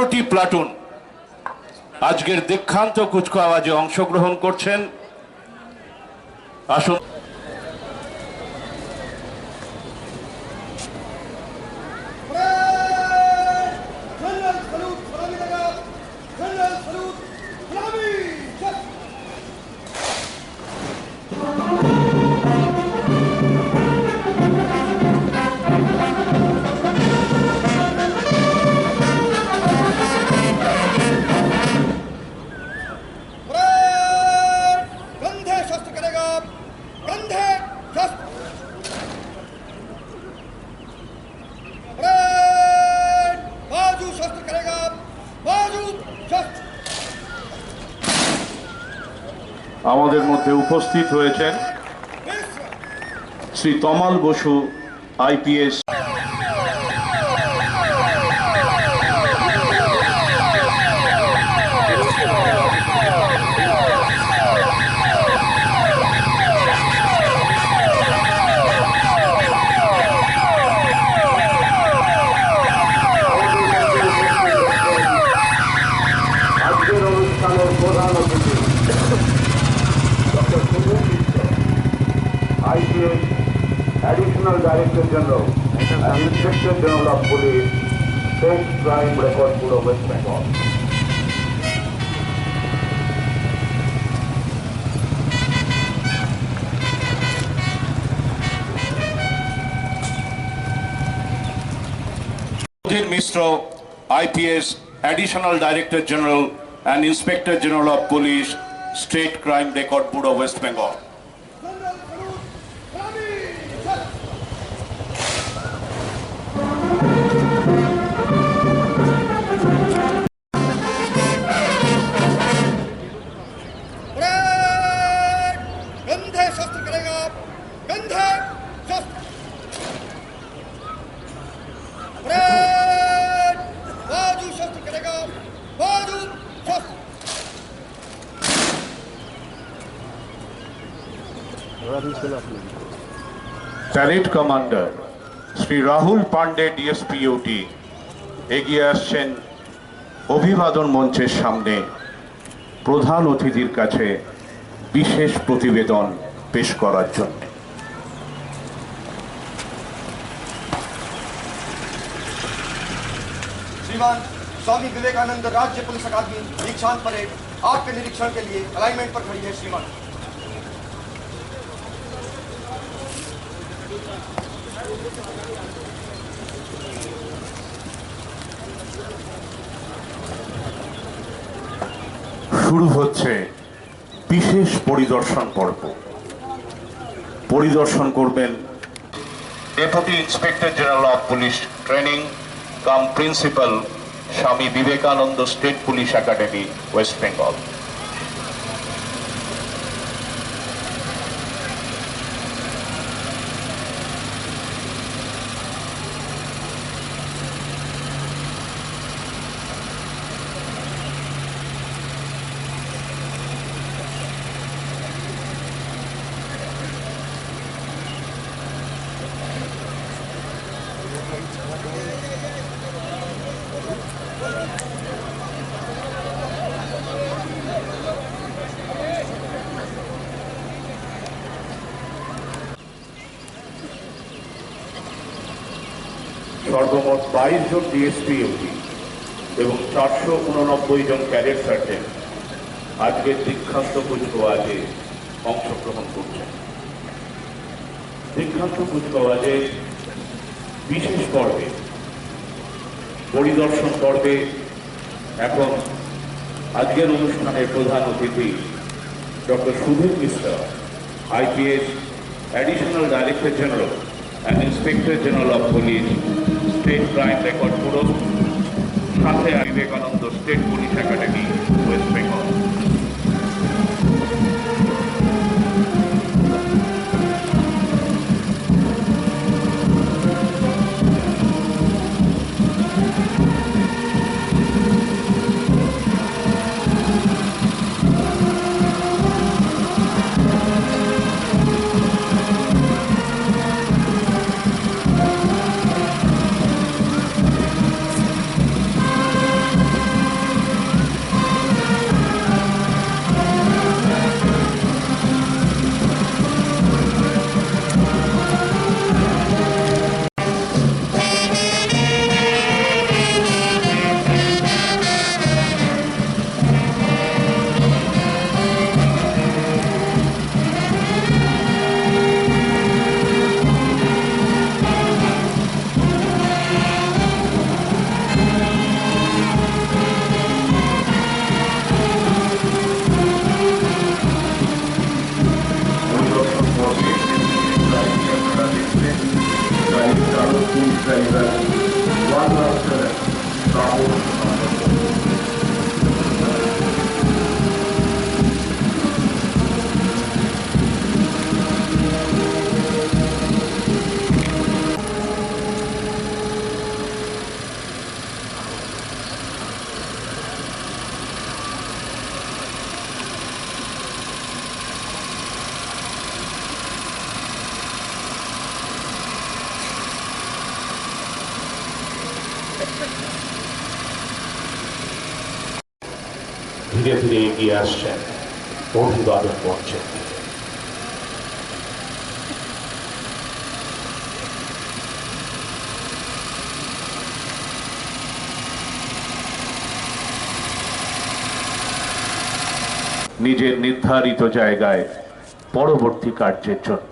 11টি platoon আজকের দীক্ষান্ত কুচকাওয়াজে অংশগ্রহণ করছেন। আসুন আমাদের মধ্যে উপস্থিত হয়েছেন শ্রী তমাল বসু আইপিএস। আজকের অনুষ্ঠানের প্রধান অতিথি IPS Additional Director General and Inspector General of Police, State Crime Record Bureau, West Bengal. Sudhir Mishra, IPS Additional Director General and Inspector General of Police, State Crime Record Bureau, West Bengal. Parade commander Shri Rahul Pandey DSP OT এগিয়ে আসছেন অভিবাদন মঞ্চের সামনে প্রধান অতিথির কাছে বিশেষ প্রতিবেদন পেশ করার জন্য। श्रीमान स्वामी विवेकानंद राज्य पुलिस अकादमी दीक्षांत परेड आपके निरीक्षण के लिए अलाइनमेंट पर खड़ी है। श्रीमान শুরু হচ্ছে বিশেষ পরিদর্শন পর্ব। পরিদর্শন করবেন deputy inspector general of police training cum principal, Swami Vivekananda State Police Academy, West Bengal. সর্বমোট 22 জন ডিএসপিওটি এবং 489 জন ক্যাডেট সার্জেন্ট আজকের দীক্ষান্ত কুচকাওয়াজে অংশগ্রহণ করছেন। দীক্ষান্ত কুচকাওয়াজে বিশেষ পর্বে পরিদর্শন পর্বে এখন আজকের অনুষ্ঠানের প্রধান অতিথি doctor Sudhir Mishra, IPS additional director general and Inspector General of Police, State Crime Record Bureau, সাথে Vivekananda State Police Academy, West Bengal. ধীরে ধীরে এগিয়ে আসছেন অভিবাদন মঞ্চে। নিজের নির্ধারিত জায়গায় পরবর্তী কার্যের জন্য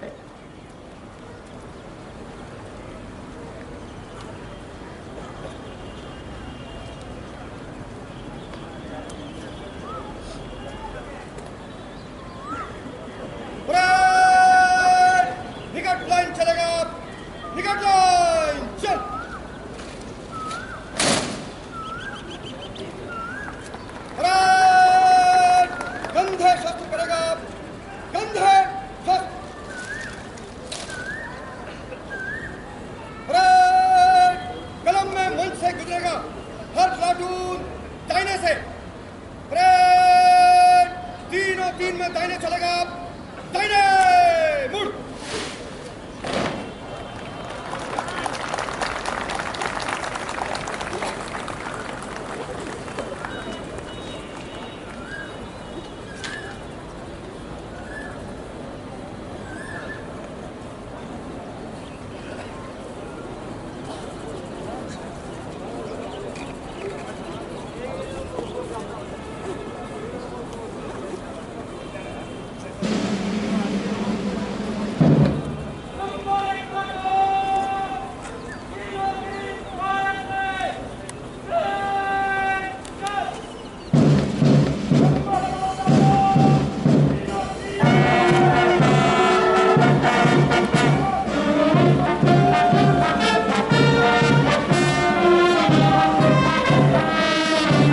निकट लाइन चलेगा, निकट लाइन चल। गंधे शस्त्र करेगा, गंधे शस्त्र। कलम में मंच से गुजरेगा हर प्लाटून दाहिने से। तीनों तीन में दाहिने चलेगा, दाहिने मुड़।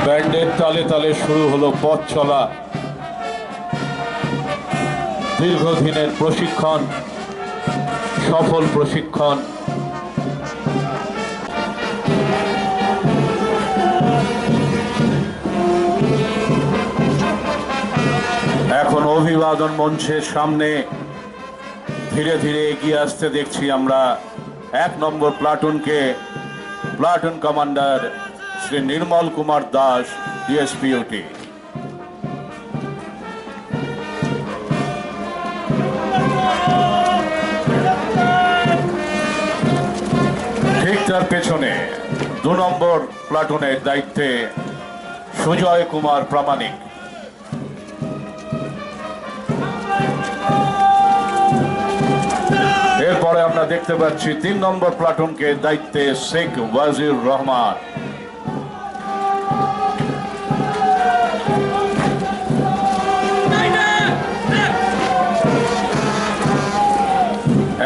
ব্যান্ডের তালে তালে শুরু হলো পথ চলা। দীর্ঘদিনের প্রশিক্ষণ, সফল প্রশিক্ষণ। এখন অভিবাদন মঞ্চের সামনে ধীরে ধীরে এগিয়ে আসতে দেখছি আমরা 1 নম্বর প্লাটুনকে। প্লাটুন কমান্ডার শ্রী নির্মল কুমার দাস, ডিএসপিওটি। ঠিক তার পেছনে 2 নম্বর প্লাটুনের দায়িত্বে সুজয় কুমার প্রামাণিক। এরপরে আমরা দেখতে পাচ্ছি 3 নম্বর প্লাটুনকে দায়িত্বে শেখ ওয়াজির রহমান।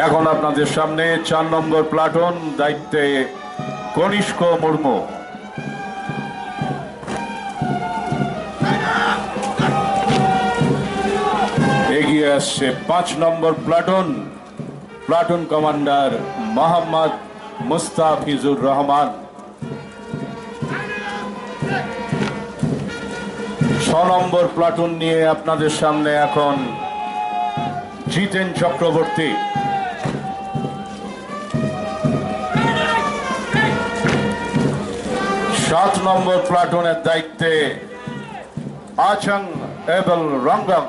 এখন আপনাদের সামনে 4 নম্বর প্লাটুন, দায়িত্বে কনিষ্ক মুর্মু। এগিয়ে আসছে 5 নম্বর platoon, platoon commander Mohammad Mustafizur Rahman. 6 নম্বর প্লাটুন নিয়ে আপনাদের সামনে এখন জিতেন চক্রবর্তী। 7 নম্বর প্লাটুনের দায়িত্বে আচং এবল রঙ্গম।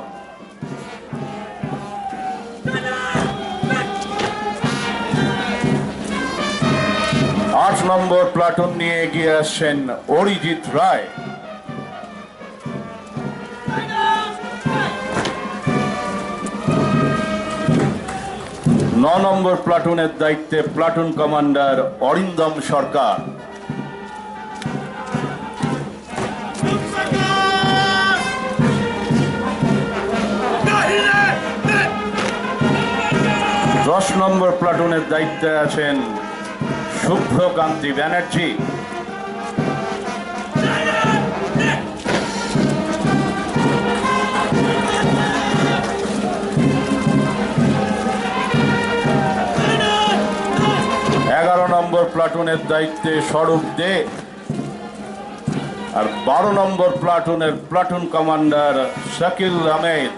8 নম্বর প্লাটুন নিয়ে এগিয়ে আসছেন অরিজিৎ রায়। 9 নম্বর প্লাটুনের দায়িত্বে প্লাটুন কমান্ডার অরিন্দম সরকার। 10 নম্বর প্লাটুনের দায়িত্বে আছেন শুভ্রকান্তি ব্যানার্জি। 11 নম্বর প্লাটুনের দায়িত্বে স্বরূপ দে। আর 12 নম্বর প্লাটুনের প্লাটুন কমান্ডার শাকিল আহমেদ।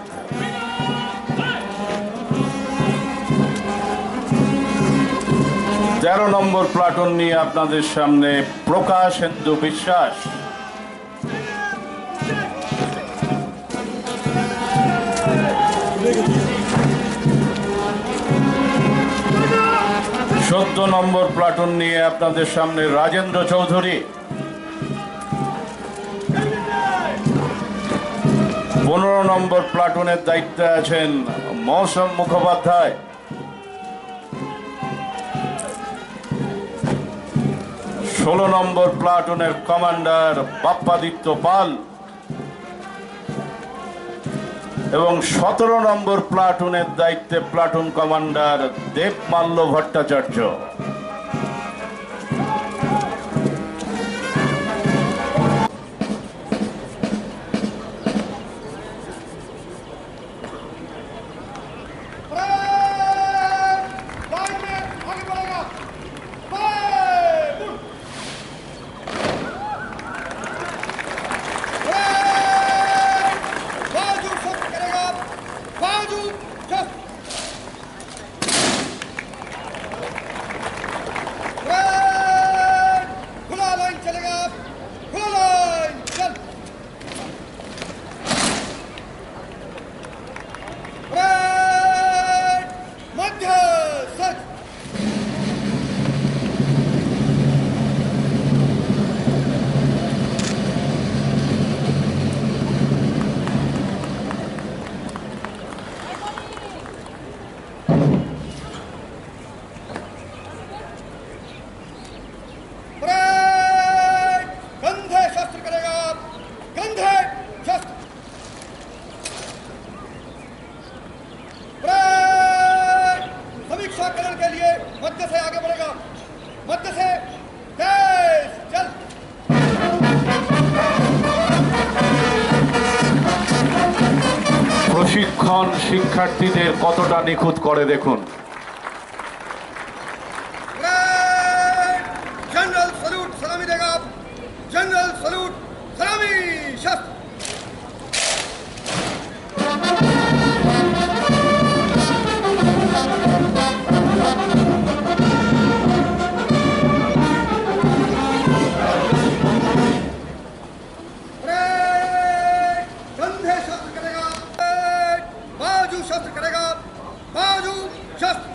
13 নম্বর প্লাটুন নিয়ে আপনাদের সামনে প্রকাশেন্দু বিশ্বাস। 14 নম্বর প্লাটুন নিয়ে আপনাদের সামনে রাজেন্দ্র চৌধুরী, 15 নম্বর প্লাটুনের দায়িত্বে আছেন মৌসুম মুখোপাধ্যায়, 16 নম্বর প্লাটুনের কমান্ডার বাপ্পাদিত্য পাল এবং 17 নম্বর প্লাটুনের দায়িত্বে প্লাটুন কমান্ডার দেবমাল্য ভট্টাচার্য। প্রশিক্ষণ শিক্ষার্থীদের কতটা নিখুঁত করে দেখুন। जनरल सल्यूट सलामी देगा। जनरल सल्यूट सलामी शस्त्र। कंधे शस्त्र करेगा, बाजू शस्त्र करेगा, बाजू शस्त्र।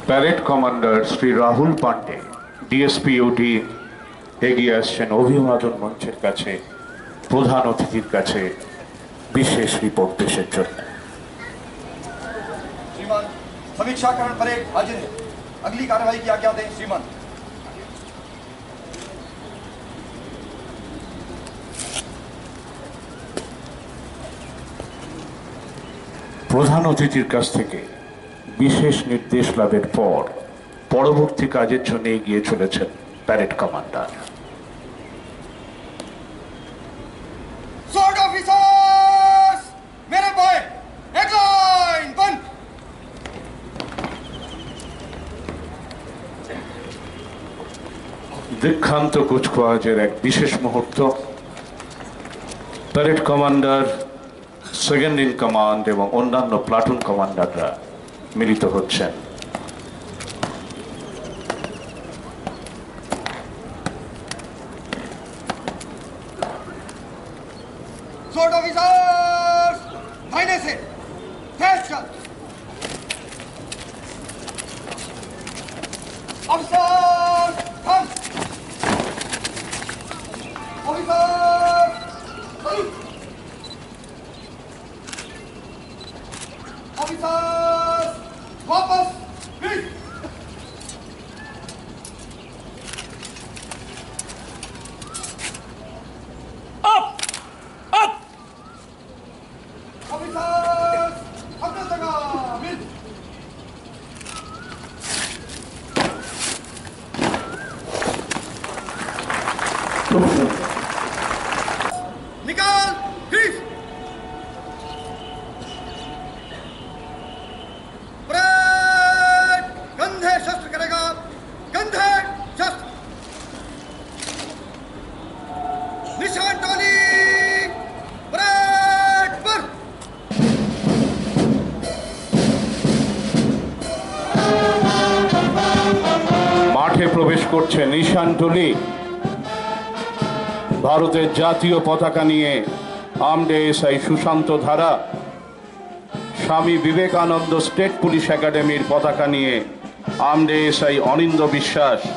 Parade commander Shri Rahul Pandey DSP OT এগিয়ে আসছেন অভিবাদন মঞ্চের কাছে প্রধান অতিথির কাছে বিশেষ রিপোর্ট পেশের জন্য। श्रीमान समीक्षाकरण परेड हाजिर है। अगली कार्रवाई की आज्ञा दें श्रीमान। প্রধান অতিথির কাছ থেকে বিশেষ নির্দেশ লাভের পর পরবর্তী কাজের জন্য এগিয়ে চলেছেন প্যারেড কমান্ডার। स्वॉर्ड ऑफिसर्स मेरे बॉय एक लाइन बंद। দীক্ষান্ত কুচকাওয়াজের এক বিশেষ মুহূর্ত। Parade commander, second in command এবং অন্যান্য প্লাটুন কমান্ডাররা মিলিত হচ্ছেন। स्वॉर्ड ऑफिसर्स दाहिने से तेज चल। ऑफिसर्स थम। Officers salute. ऑफिसर्स वापस प्लीज। ऑफिसर्स अपनी जगह मिल। निकाल प्लीज। परेड कंधे शस्त्र करेगा, कंधे शस्त्र। निशान टोली परेड पर। মাঠে প্রবেশ করছে নিশান টুলি। ভারতের জাতীয় পতাকা নিয়ে आर्मड एएसआई सुशांत धारा स्वामी विवेकानंद स्टेट पुलिस एकाडेमिर पताका निये आर्मड एएसआई अनिंद विश्वास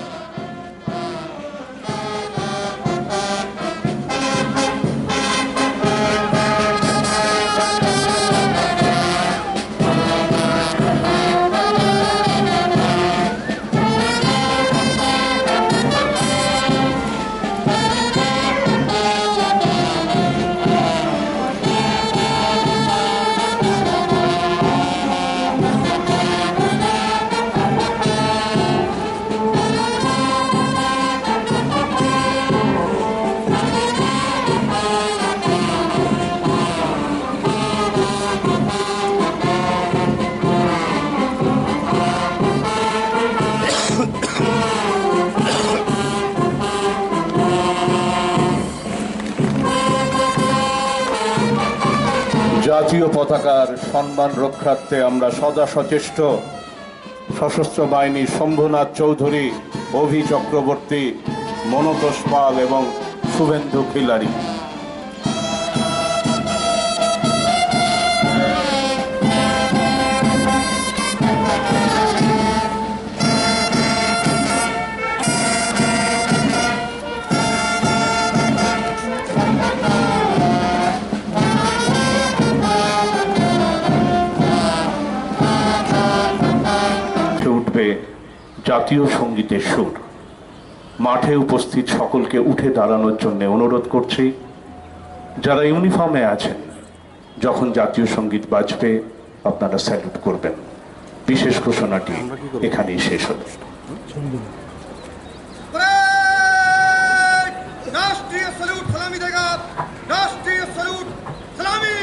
জাতীয় পতাকার সম্মান রক্ষার্থে আমরা সদা সচেষ্ট। সশস্ত্র বাহিনী শম্ভুনাথ চৌধুরী, অভি চক্রবর্তী, মনতোষ পাল এবং শুভেন্দু খিলাড়ি। জাতীয় সঙ্গীতের সুর। মাঠে উপস্থিত সকলকে উঠে দাঁড়ানোর জন্য অনুরোধ করছি। যারা ইউনিফর্মে আছেন, যখন জাতীয় সঙ্গীত বাজবে আপনারা স্যালুট করবেন। বিশেষ ঘোষণাটি এখানেই শেষ হল। राष्ट्रीय सैल्यूट सलामी देगा। राष्ट्रीय सैल्यूट सलामी।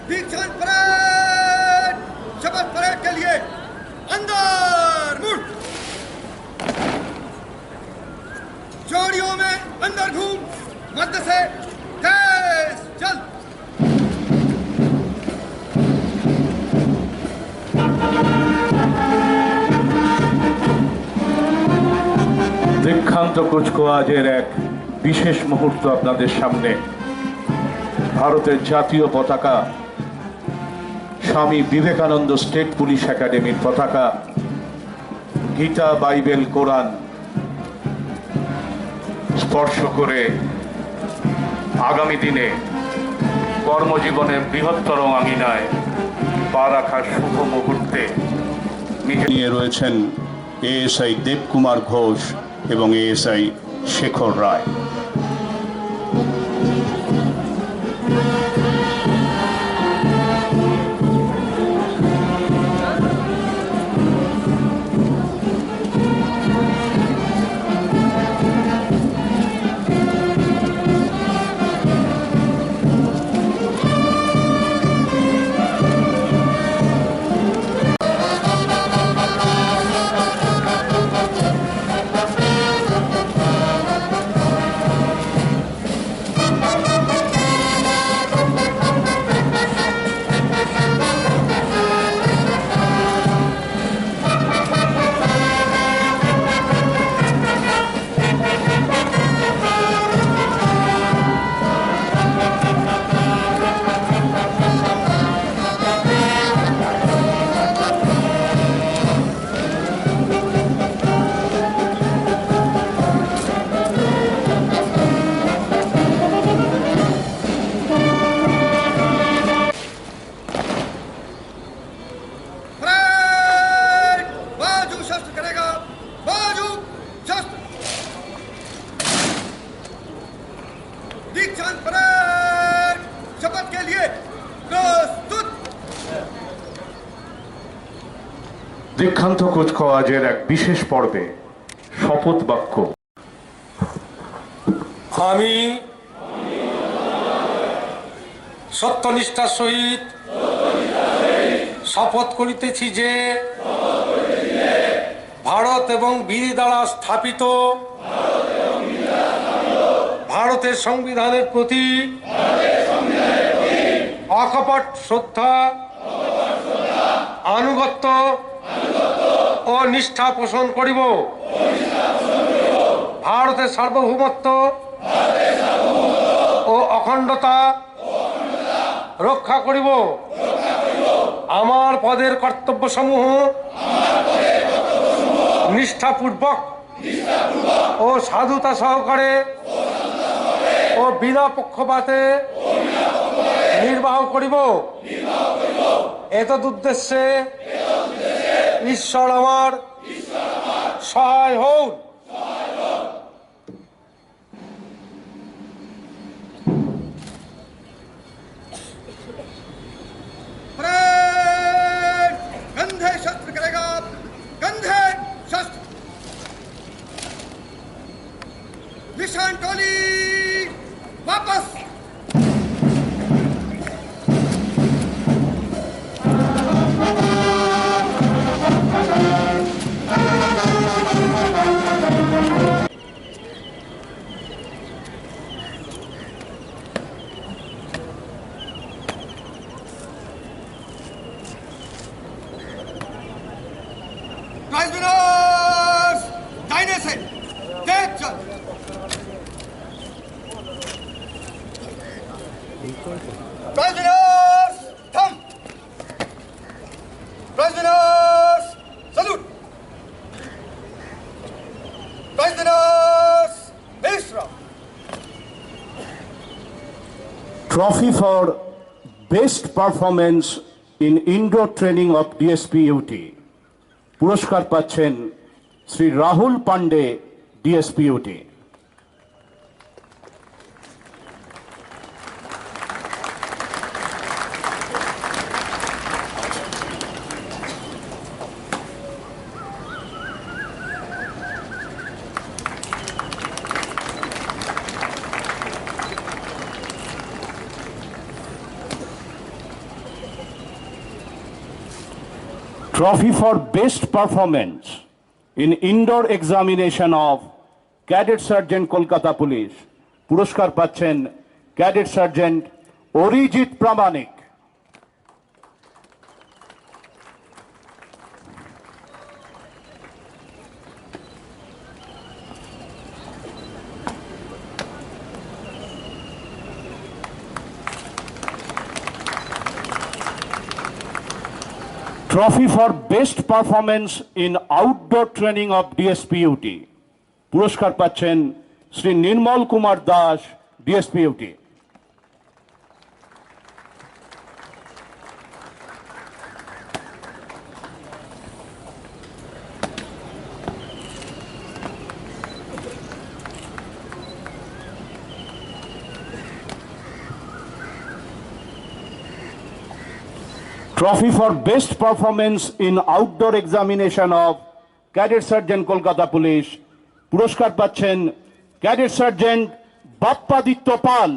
दीक्षांत परेड, शपथ परेड के लिए अंदर मुड़। जोड़ियों में अंदर घूम, मध्य से तेज चल। দীক্ষান্ত কুচকাওয়াজের এক বিশেষ মুহূর্ত আপনাদের সামনে। ভারতের জাতীয় পতাকা, স্বামী বিবেকানন্দ স্টেট পুলিশ একাডেমির পতাকা, গীতা, বাইবেল, কোরআন স্পর্শ করে আগামী দিনে কর্মজীবনের বৃহত্তর আঙিনায় পা রাখার শুভ মুহূর্তে নিয়ে রয়েছেন এএসআই দেবকুমার ঘোষ এবং এএসআই শেখর রায়। দীক্ষান্ত কুচকাওয়াজের এক বিশেষ পর্বে শপথ বাক্য। আমি সত্যনিষ্ঠার সহিত শপথ করিতেছি যে ভারত এবং বিধি দ্বারা স্থাপিত ভারতের সংবিধানের প্রতি অকপট শ্রদ্ধা, আনুগত্য ও নিষ্ঠা পোষণ করিব। ভারতের সার্বভৌমত্ব ও অখণ্ডতা রক্ষা করিব। আমার পদের কর্তব্যসমূহ নিষ্ঠাপূর্বক ও সাধুতা সহকারে ও বিনা পক্ষপাতে নির্বাহ করিব। এতদুদ্দেশ্যে ঈশ্বর আমার সহায় হউন। कंधे शस्त्र करेगा, कंधे शस्त्र। निशान टोली वापस। प्राइज विनर्स दाहिने से तेज चल। प्राइज विनर्स थम। Prize winners salute. Prize winners मिश्रा। Trophy for Best Performance in Indoor Training of DSPUT পুরস্কার পাচ্ছেন Shri Rahul Pandey, DSPUT। Trophy for Best Performance in Indoor Examination of Cadet Sergeant Kolkata Police পুরস্কার পাচ্ছেন Cadet Sergeant Arijit Pramanik. Trophy for Best Performance in Outdoor Training of DSPUT পুরস্কার পাচ্ছেন শ্রী নির্মল Kumar Das, DSPUT। Trophy for Best Performance in Outdoor Examination of Cadet Sergeant Kolkata Police পুরস্কার পাচ্ছেন Cadet Sergeant Bappaditya Pal.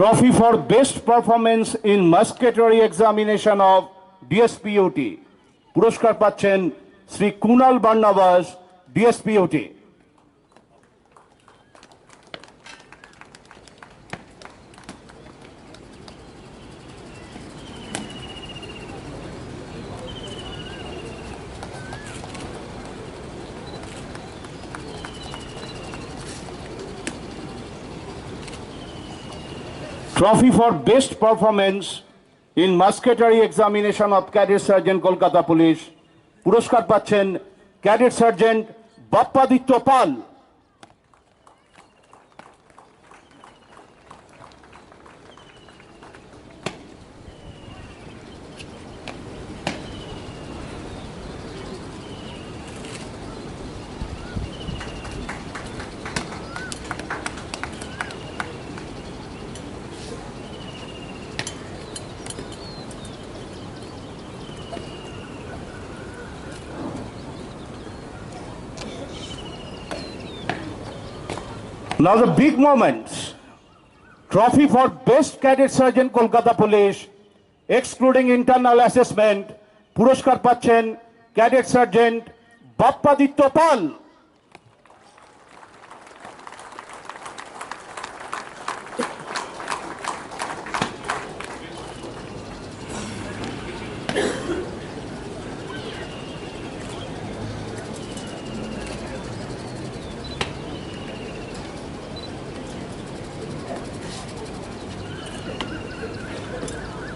Trophy for Best Performance in Musketery Examination of DSPUT পুরস্কার পাচ্ছেন Shri Kunal Barnabas, DSPUT। Trophy for Best Performance in Musketery Examination of Cadet Sergeant Kolkata Police পুরস্কার পাচ্ছেন Cadet Sergeant Bappaditya Pal. Now the big moments. Trophy for Best Cadet Sergeant Kolkata Police, excluding internal assessment, পুরস্কার পাচ্ছেন Cadet Sergeant Bappaditya Pal.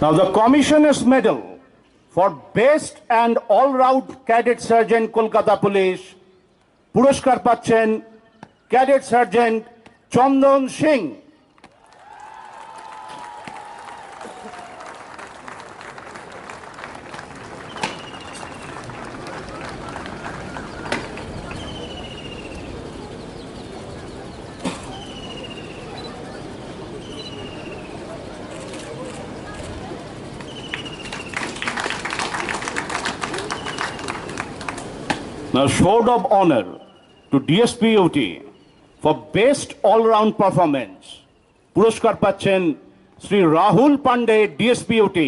Now the Commissioner's Medal for Best and All-Round Cadet Sergeant Kolkata Police, পুরস্কার পাচ্ছেন Cadet Sergeant Chandan Singh. Now, Sword of Honor to DSPUT for Best All-Round Performance. পুরস্কার পাচ্ছেন Shri Rahul Pandey, DSPUT।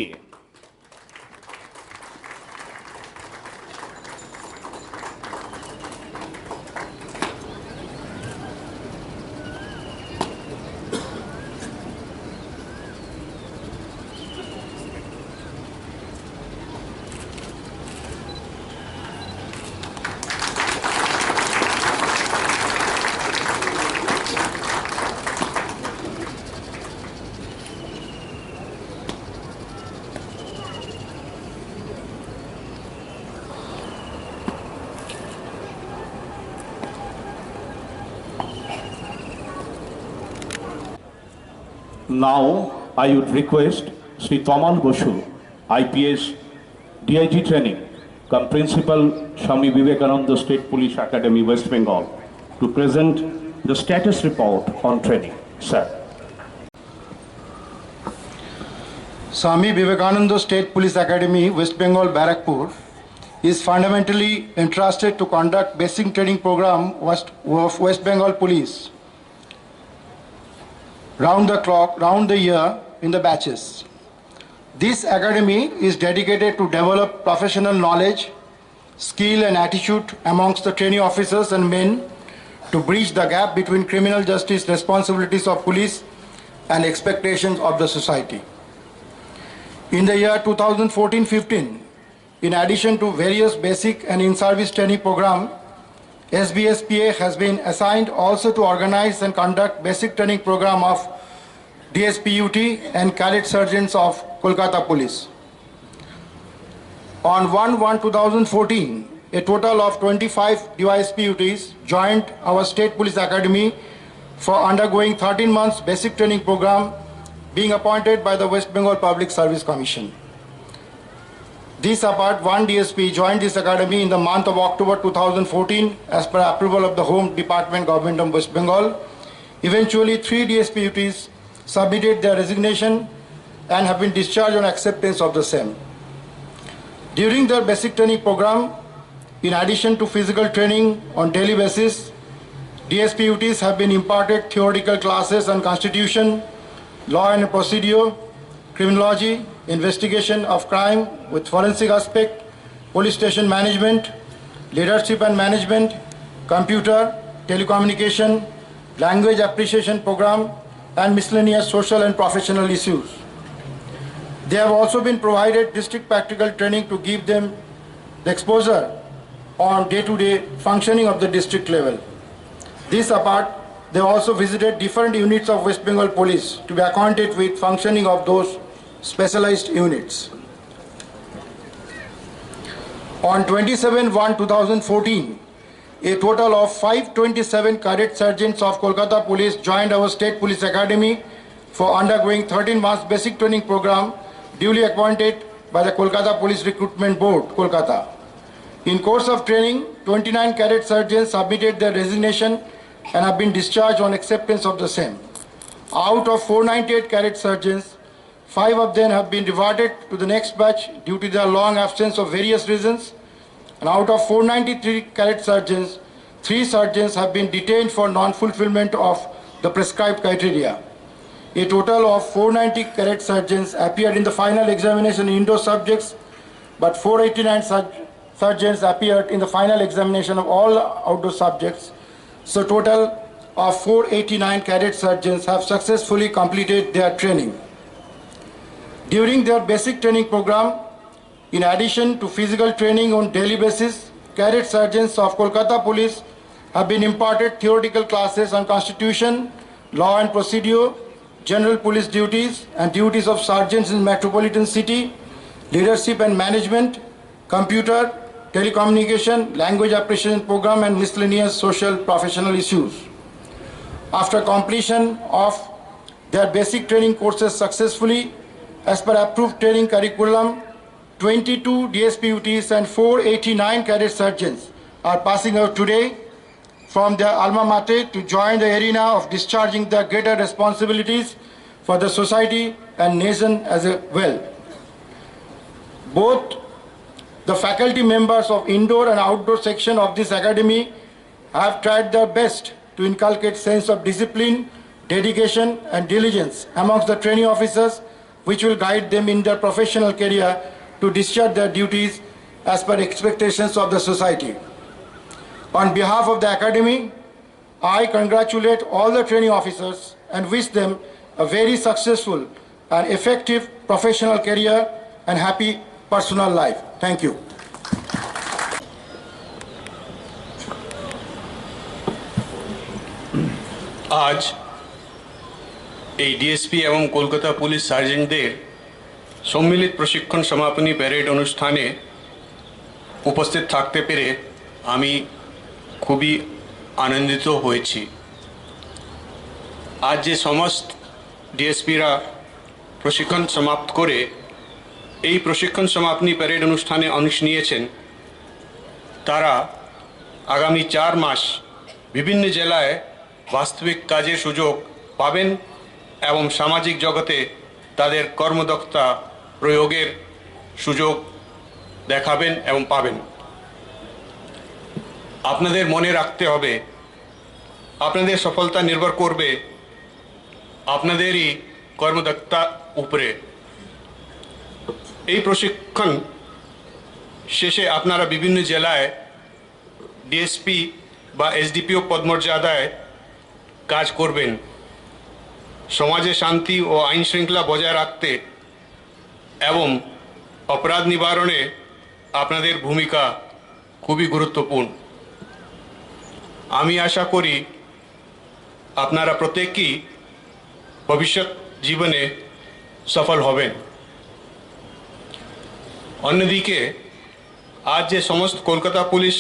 Now, I would request Sri Tamal Boshu, IPS, DIG training, come Principal Swami Vivekananda State Police Academy, West Bengal, to present the status report on training. Sir. Swami Vivekananda State Police Academy, West Bengal, Barakpur, is fundamentally entrusted to conduct basic training program of West Bengal Police round the clock, round the year in the batches. This academy is dedicated to develop professional knowledge, skill and attitude amongst the trainee officers and men to bridge the gap between criminal justice responsibilities of police and expectations of the society. In the year 2014-15, in addition to various basic and in-service training program, SBSPA has been assigned also to organize and conduct basic training program of DSPUT and Cadet Sergeants of Kolkata Police. On 1/1/2014, a total of 25 DYSPUTs joined our State Police Academy for undergoing 13 months basic training program being appointed by the West Bengal Public Service Commission. This apart, one DSP joined this academy in the month of October 2014 as per approval of the Home Department, Government of West Bengal. Eventually, 3 DSPUTs submitted their resignation and have been discharged on acceptance of the same. During their basic training program, in addition to physical training on daily basis, DSPUTs have been imparted theoretical classes on Constitution, law and procedure, criminology, investigation of crime with forensic aspect, police station management, leadership and management, computer, telecommunication, language appreciation program, and miscellaneous social and professional issues. They have also been provided district practical training to give them the exposure on day-to-day functioning of the district level. This apart, they also visited different units of West Bengal Police to be acquainted with functioning of those specialized units. On 27/1/2014, a total of 527 Cadet Sergeants of Kolkata Police joined our State Police Academy for undergoing 13 months basic training program duly appointed by the Kolkata Police Recruitment Board, Kolkata. In course of training, 29 Cadet Sergeants submitted their resignation and have been discharged on acceptance of the same. Out of 498 Cadet Sergeants, 5 of them have been reverted to the next batch due to their long absence of various reasons. And out of 493 Cadet Sergeants, 3 sergeants have been detained for non-fulfillment of the prescribed criteria. A total of 490 cadet surgeons appeared in the final examination in indoor subjects, but 489 surgeons appeared in the final examination of all outdoor subjects. So total of 489 cadet surgeons have successfully completed their training. During their basic training program, in addition to physical training on daily basis, cadet surgeons of Kolkata Police have been imparted theoretical classes on Constitution, law and procedure, general police duties and duties of sergeants in metropolitan city, leadership and management, computer, telecommunication, language appreciation program and miscellaneous social professional issues. After completion of their basic training courses successfully, as per approved training curriculum, 22 DSPUTs and 489 cadet surgeons are passing out today from their alma mater to join the arena of discharging their greater responsibilities for the society and nation as well. Both the faculty members of indoor and outdoor section of this academy have tried their best to inculcate sense of discipline, dedication and diligence amongst the training officers, which will guide them in their professional career to discharge their duties as per expectations of the society. On behalf of the academy, I congratulate all the training officers and wish them a very successful and effective professional career and happy personal life. Thank you. आज এই DSP এবং Kolkata police সার্জেন্টদের সম্মিলিত প্রশিক্ষণ সমাপনী parade অনুষ্ঠানে উপস্থিত থাকতে পেরে আমি খুবই আনন্দিত হয়েছি। আজ যে সমস্ত ডিএসপিরা প্রশিক্ষণ সমাপ্ত করে এই প্রশিক্ষণ সমাপনী প্যারেড অনুষ্ঠানে অংশ নিয়েছেন, তারা আগামী 4 মাস বিভিন্ন জেলায় বাস্তবিক কাজের সুযোগ পাবেন এবং সামাজিক জগতে তাদের কর্মদক্ষতা প্রয়োগের সুযোগ দেখাবেন এবং পাবেন। আপনাদের মনে রাখতে হবে, আপনাদের সফলতা নির্ভর করবে আপনাদেরই কর্মদক্ষতা উপরে। এই প্রশিক্ষণ শেষে আপনারা বিভিন্ন জেলায় ডিএসপি বা এসডিপিও পদমর্যাদায় কাজ করবেন। সমাজে শান্তি ও আইন শৃঙ্খলা বজায় রাখতে এবং অপরাধ নিবারণে আপনাদের ভূমিকা খুবই গুরুত্বপূর্ণ। আমি আশা করি আপনারা প্রত্যেকেই ভবিষ্যৎ জীবনে সফল হবেন। অন্যদিকে আজ যে সমস্ত কলকাতা পুলিশ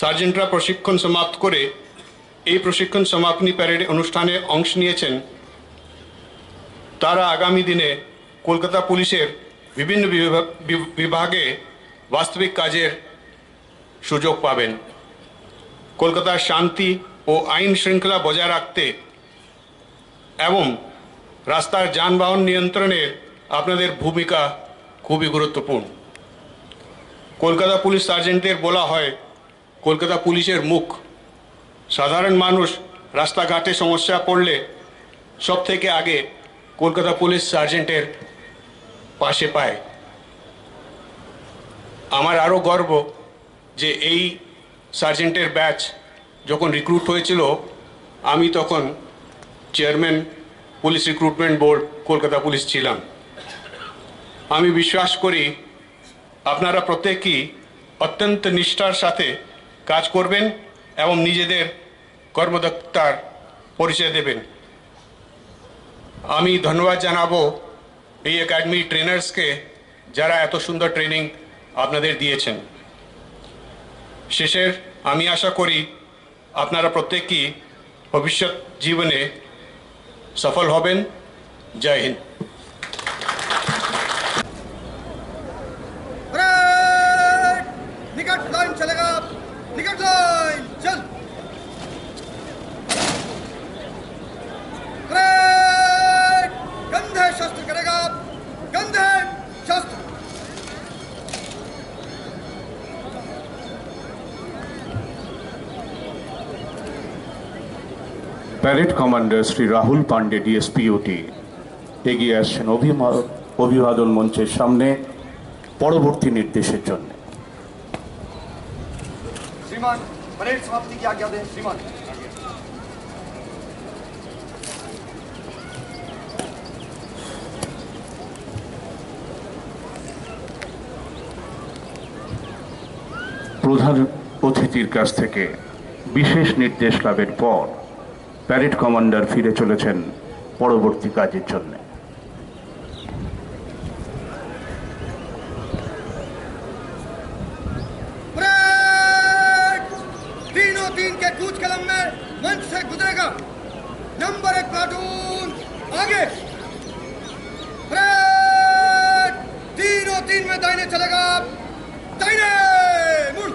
সার্জেন্টরা প্রশিক্ষণ সমাপ্ত করে এই প্রশিক্ষণ সমাপনী প্যারেড অনুষ্ঠানে অংশ নিয়েছেন, তারা আগামী দিনে কলকাতা পুলিশের বিভিন্ন বিভাগে বাস্তবিক কাজের সুযোগ পাবেন। কলকাতার শান্তি ও আইন শৃঙ্খলা বজায় রাখতে এবং রাস্তার যানবাহন নিয়ন্ত্রণের আপনাদের ভূমিকা খুবই গুরুত্বপূর্ণ। কলকাতা পুলিশ সার্জেন্টদের বলা হয় কলকাতা পুলিশের মুখ। সাধারণ মানুষ রাস্তাঘাটে সমস্যা পড়লে সব থেকে আগে কলকাতা পুলিশ সার্জেন্টের পাশে পায়। আমার আরও গর্ব যে এই সার্জেন্টের ব্যাচ যখন রিক্রুট হয়েছিল, আমি তখন chairman police recruitment board Kolkata police ছিলাম। আমি বিশ্বাস করি আপনারা প্রত্যেকেই অত্যন্ত নিষ্ঠার সাথে কাজ করবেন এবং নিজেদের কর্মদক্ষতার পরিচয় দেবেন। আমি ধন্যবাদ জানাবো এই একাডেমি ট্রেনার্সকে, যারা এত সুন্দর ট্রেনিং আপনাদের দিয়েছেন। শেষের আমি আশা করি আপনারা প্রত্যেকেই ভবিষ্যৎ জীবনে সফল হবেন। জয় হিন্দ। निकट लाइन चलेगा, निकट लाइन चल। कंधे शस्त्र करेगा, कंधे शस्त्र। Parade commander Shri Rahul Pandey DSP OT এগিয়ে আসছেন অভিবাদন মঞ্চের সামনে পরবর্তী নির্দেশের জন্য। श्रीमान परेड समाप्ति की आज्ञा दें श्रीमान। প্রধান অতিথির কাছ থেকে বিশেষ নির্দেশ লাভের পর প্যারেড কমান্ডার ফিরে চলেছেন পরবর্তী কাজের জন্য। तीनों तीन के कूच कलम में मंच से गुजरेगा। नंबर 1 प्लाटून आगे। परेड तीनों तीन में दाहिने चलेगा। दाहिने मुड़।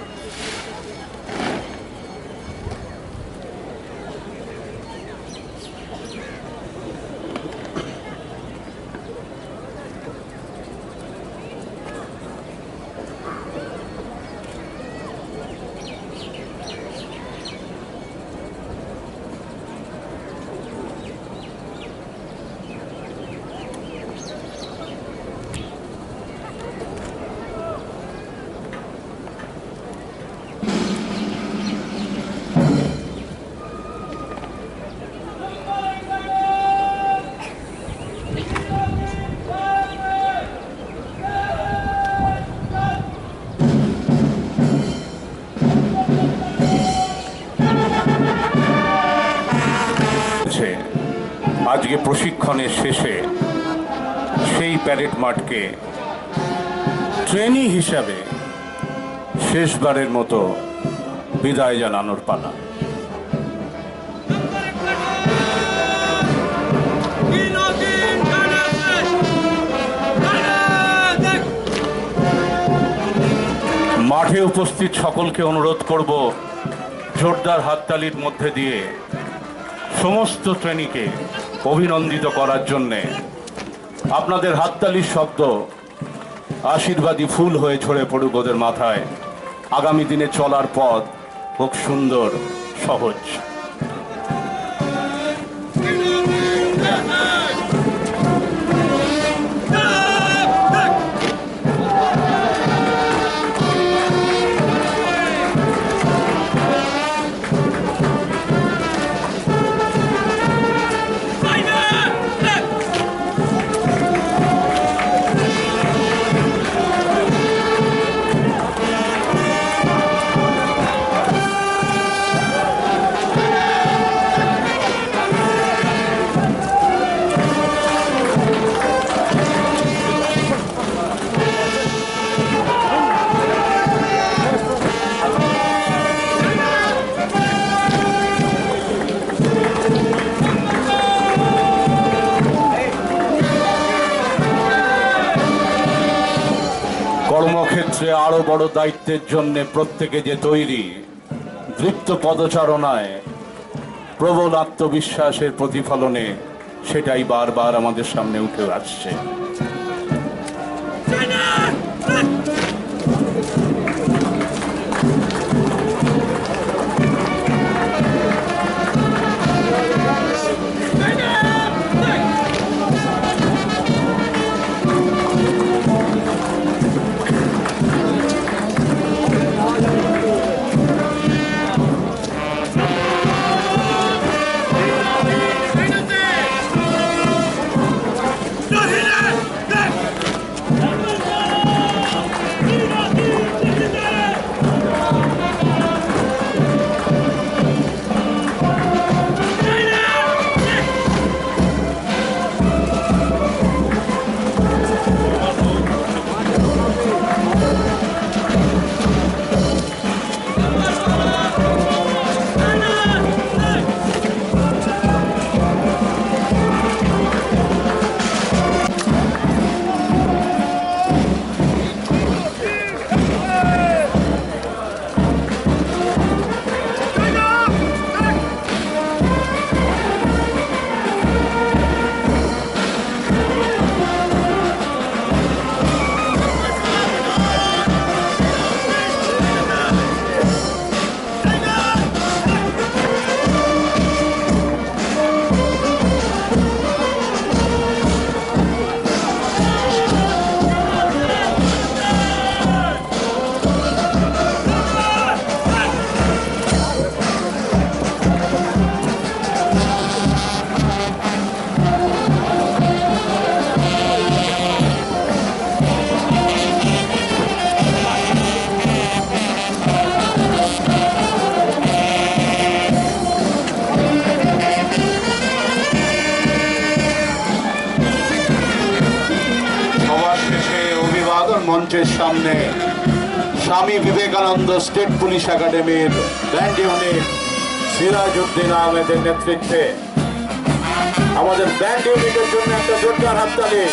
আজকে প্রশিক্ষণের শেষে সেই প্যারেড মাঠকে ট্রেনি হিসাবে শেষবারের মতো বিদায় জানানোর পালা। মাঠে উপস্থিত সকলকে অনুরোধ করব জোরদার হাততালির মধ্যে দিয়ে সমস্ত ট্রেনিকে অভিনন্দিত করার জন্যে। আপনাদের হাততালির শব্দ আশীর্বাদী ফুল হয়ে ঝরে পড়ুক ওদের মাথায়। আগামী দিনে চলার পথ হোক সুন্দর সহজ। কর্মক্ষেত্রে আরো বড় দায়িত্বের জন্য প্রত্যেকে যে তৈরি, দৃপ্ত পদচারণায় প্রবল আত্মবিশ্বাসের প্রতিফলনে সেটাই বারবার আমাদের সামনে উঠে আসছে। Go ahead! এখন মঞ্চের সামনে স্বামী বিবেকানন্দ স্টেট পুলিশ একাডেমির ব্যান্ড ইউনিট সিরাজউদ্দিন আহমেদের নেতৃত্বে আমাদের ব্যান্ড ইউনিটের জন্য একটা জোরদার হাততালি।